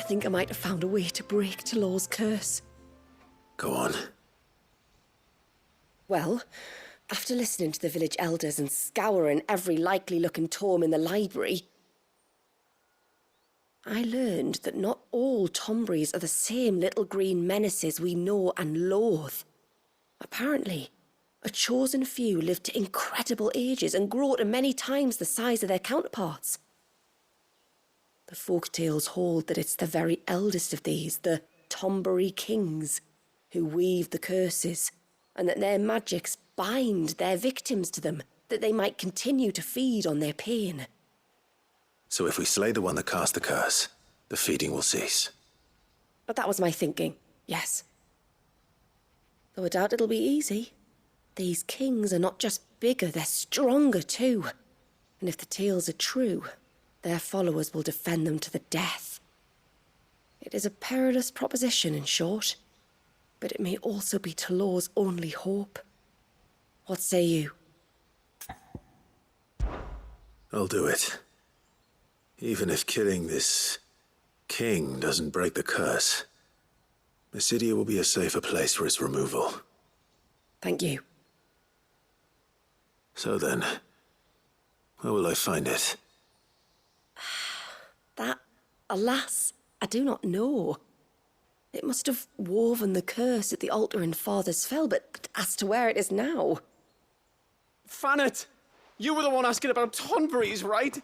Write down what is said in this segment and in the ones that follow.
think I might have found a way to break Talor's curse. Go on. Well, after listening to the village elders and scouring every likely-looking tome in the library, I learned that not all Tomberries are the same little green menaces we know and loathe. Apparently, a chosen few live to incredible ages and grow to many times the size of their counterparts. The folktales hold that it's the very eldest of these, the Tomberry kings, who weave the curses, and that their magics bind their victims to them, that they might continue to feed on their pain. So if we slay the one that cast the curse, the feeding will cease. But that was my thinking, yes. Though I doubt it'll be easy. These kings are not just bigger, they're stronger too. And if the tales are true, their followers will defend them to the death. It is a perilous proposition, in short, but it may also be Talor's only hope. What say you? I'll do it. Even if killing this king doesn't break the curse, Mysidia will be a safer place for its removal. Thank you. So then, where will I find it? That, alas, I do not know. It must have woven the curse at the altar in Father's Fell, but as to where it is now... Fannet! You were the one asking about Tonberries, right?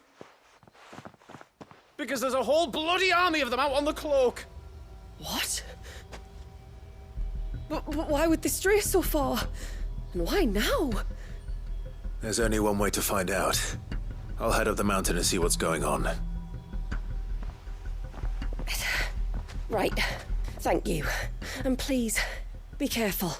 Because there's a whole bloody army of them out on the cloak! What? But why would they stray so far? And why now? There's only one way to find out. I'll head up the mountain and see what's going on. Right. Thank you. And please, be careful.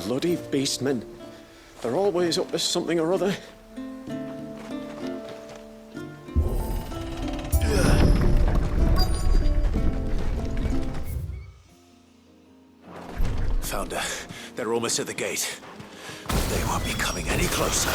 Bloody beastmen. They're always up to something or other. Found her. They're almost at the gate. They won't be coming any closer.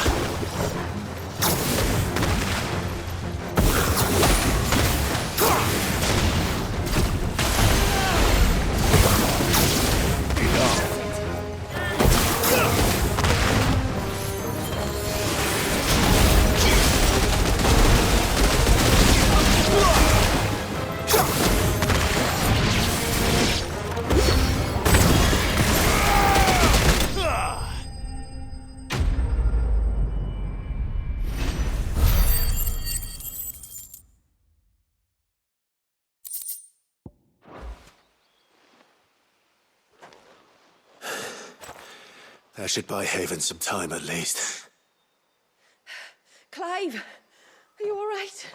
That should buy Haven some time at least. Clive, are you all right?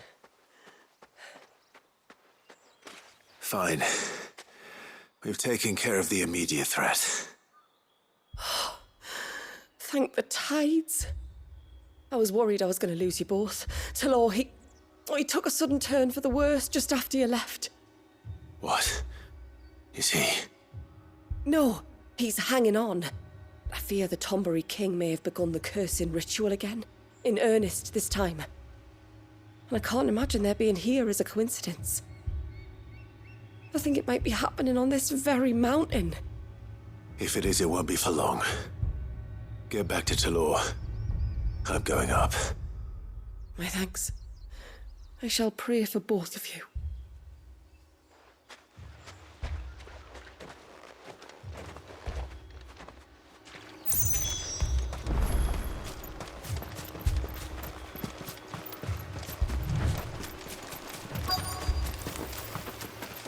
Fine. We've taken care of the immediate threat. Thank the tides. I was worried I was going to lose you both. Talor, he took a sudden turn for the worse just after you left. What? Is he? No, he's hanging on. I fear the Tomberry king may have begun the cursing ritual again. In earnest this time. And I can't imagine their being here as a coincidence. I think it might be happening on this very mountain. If it is, it won't be for long. Get back to Talor. I'm going up. My thanks. I shall pray for both of you.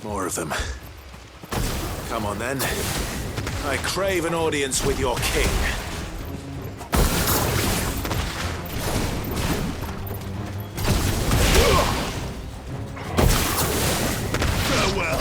More of them. Come on then. I crave an audience with your king. Farewell.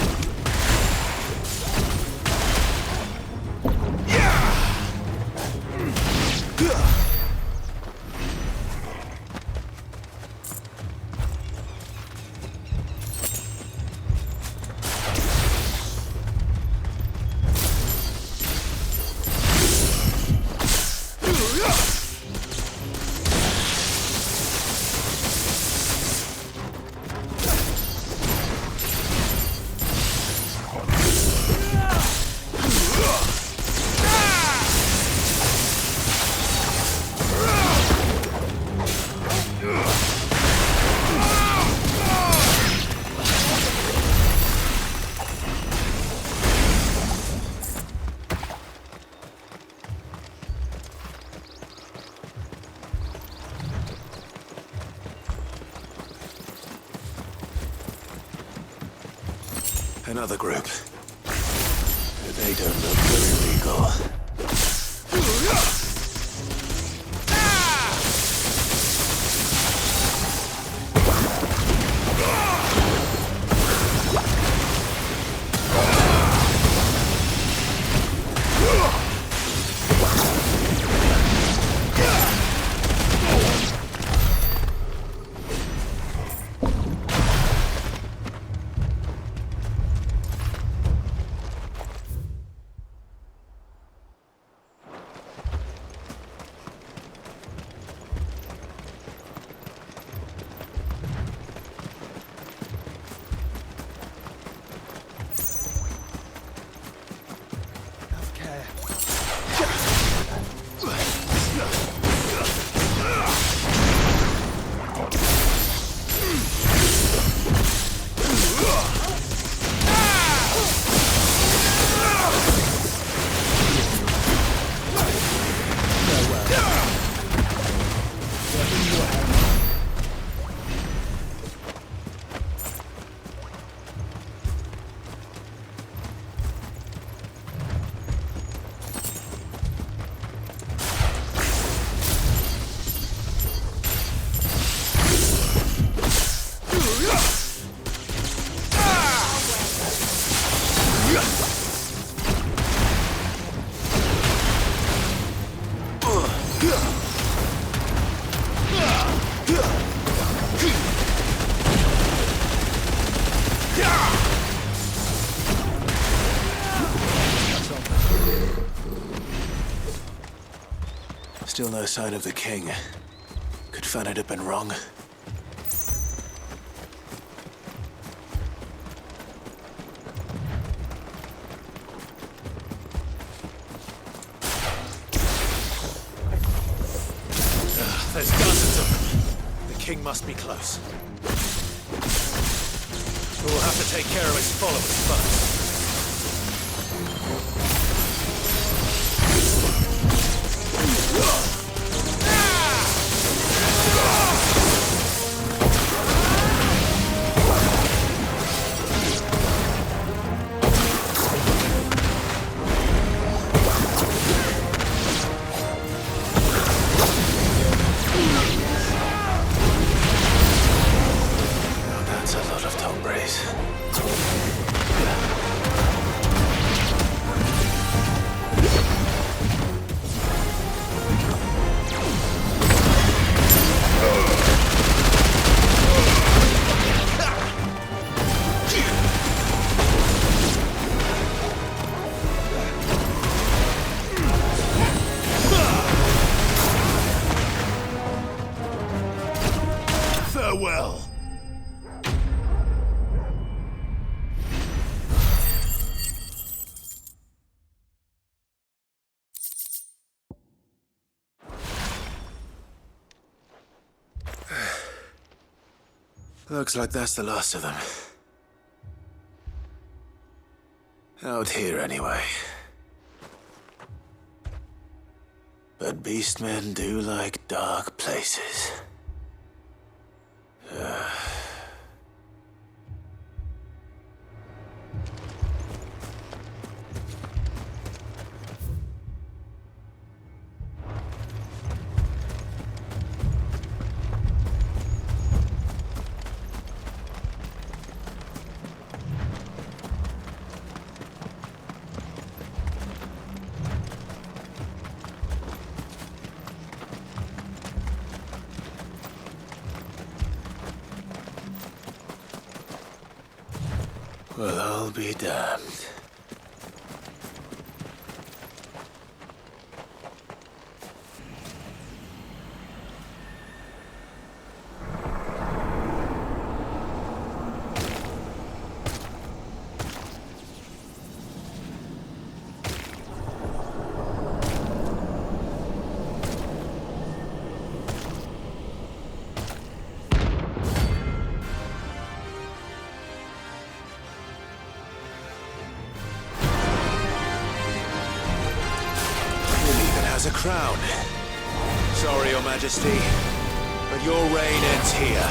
Another group. But they don't look very legal. Still no sign of the king. Could Fanad have been wrong? There's dozens of them. The king must be close. We'll have to take care of his followers first. That's a lot of Tombres. Farewell. Looks like that's the last of them. Out here, anyway. But beastmen do like dark places. Well, I'll be damned. Has a crown. Sorry, Your Majesty, but your reign ends here.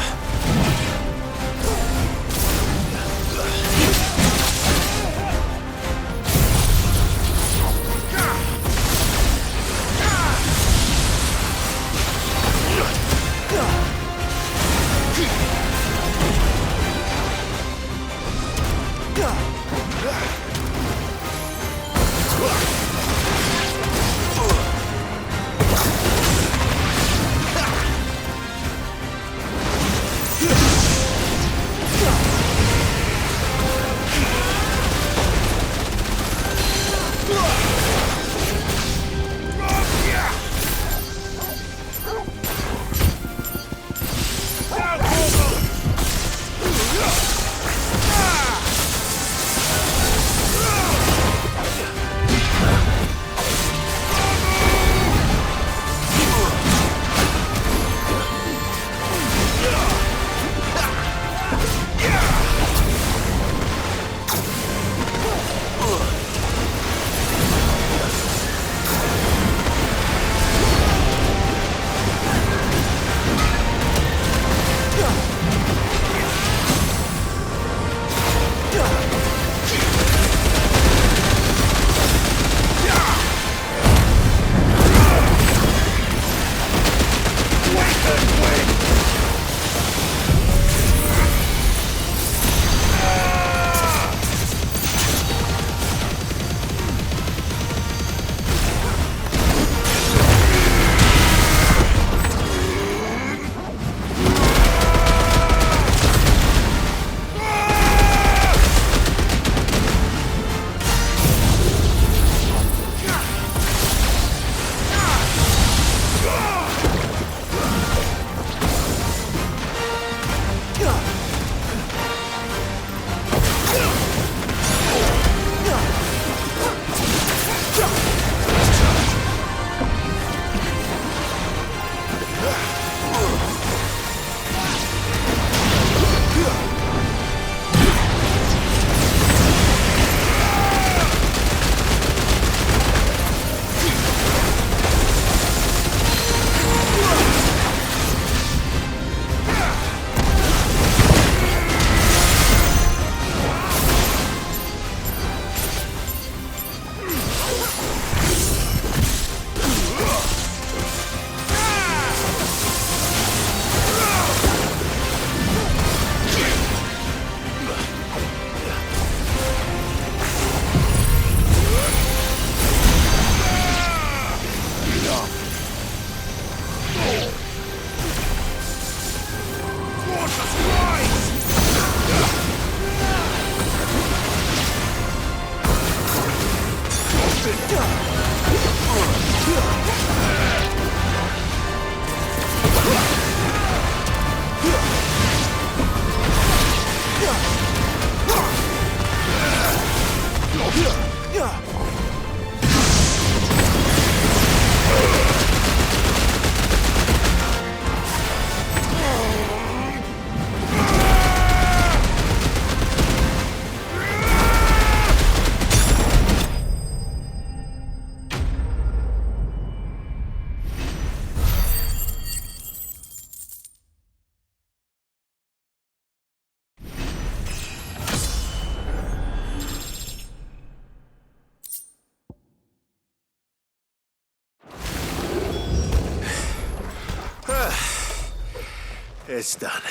It's done.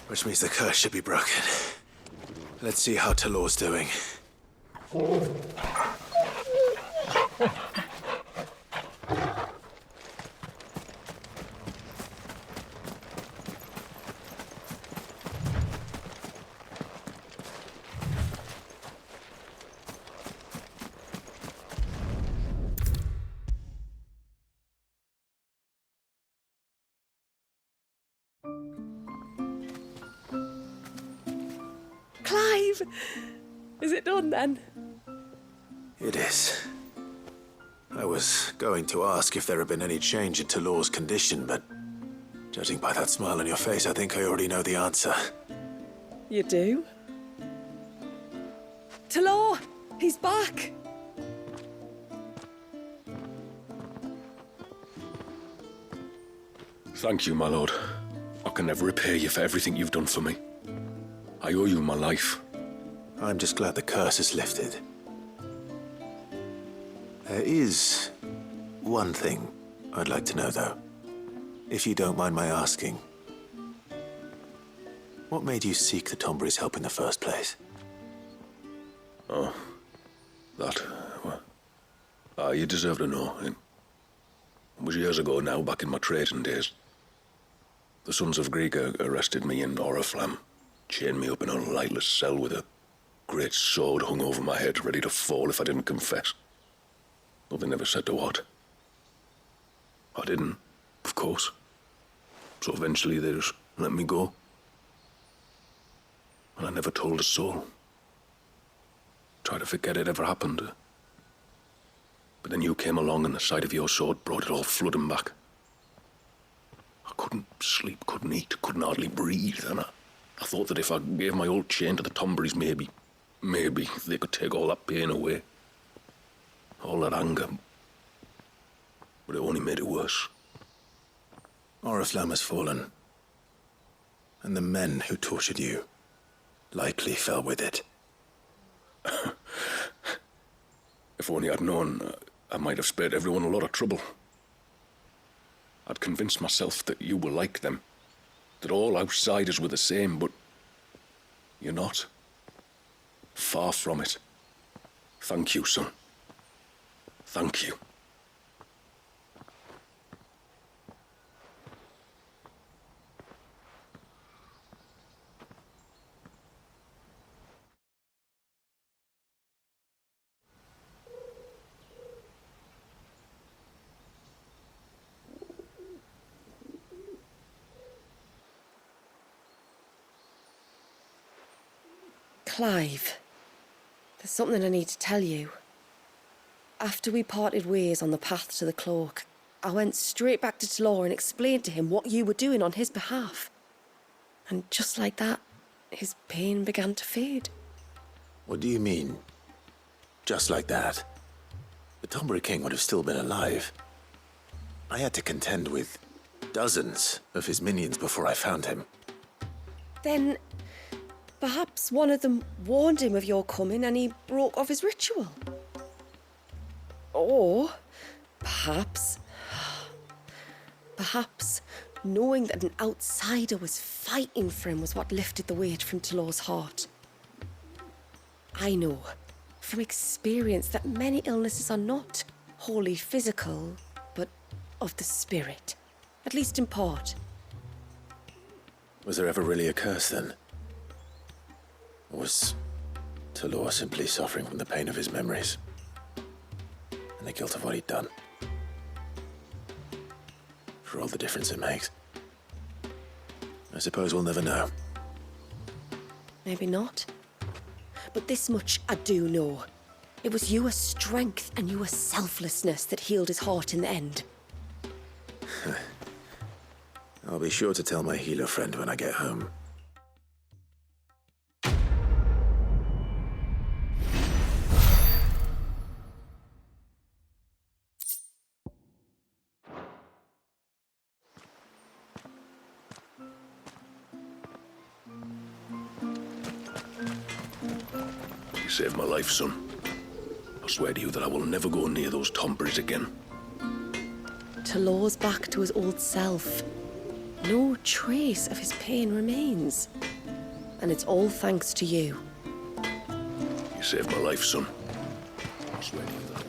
Which means the curse should be broken. Let's see how Talor's doing. Clive! Is it done then? It is. I was going to ask if there had been any change in Talor's condition, but judging by that smile on your face, I think I already know the answer. You do? Talor! He's back! Thank you, my lord. I can never repay you for everything you've done for me. I owe you my life. I'm just glad the curse is lifted. There is one thing I'd like to know, though. If you don't mind my asking. What made you seek the Tombury's help in the first place? Oh, that, well, you deserve to know. It was years ago now, back in my trading days. The Sons of Greek arrested me in Oriflamme, chained me up in a lightless cell with a great sword hung over my head, ready to fall if I didn't confess. Though they never said to what. I didn't, of course. So eventually they just let me go. And I never told a soul. Tried to forget it ever happened. But then you came along and the sight of your sword brought it all flooding back. I couldn't sleep, couldn't eat, couldn't hardly breathe, and I thought that if I gave my old chain to the Tomburys, maybe they could take all that pain away. All that anger. But it only made it worse. Oriflamme has fallen. And the men who tortured you likely fell with it. If only I'd known, I might have spared everyone a lot of trouble. I'd convinced myself that you were like them, that all outsiders were the same, but you're not. Far from it. Thank you, son. Thank you. Clive, there's something I need to tell you. After we parted ways on the path to the cloak, I went straight back to Talor and explained to him what you were doing on his behalf. And just like that, his pain began to fade. What do you mean? Just like that? The Tombury King would have still been alive. I had to contend with dozens of his minions before I found him. Then perhaps one of them warned him of your coming and he broke off his ritual. Or perhaps knowing that an outsider was fighting for him was what lifted the weight from Talor's heart. I know from experience that many illnesses are not wholly physical, but of the spirit, at least in part. Was there ever really a curse then? Or was Talor simply suffering from the pain of his memories? And the guilt of what he'd done? For all the difference it makes. I suppose we'll never know. Maybe not. But this much I do know. It was your strength and your selflessness that healed his heart in the end. I'll be sure to tell my healer friend when I get home. You saved my life, son. I swear to you that I will never go near those Tomburys again. Talor's back to his old self. No trace of his pain remains. And it's all thanks to you. You saved my life, son. I swear to you.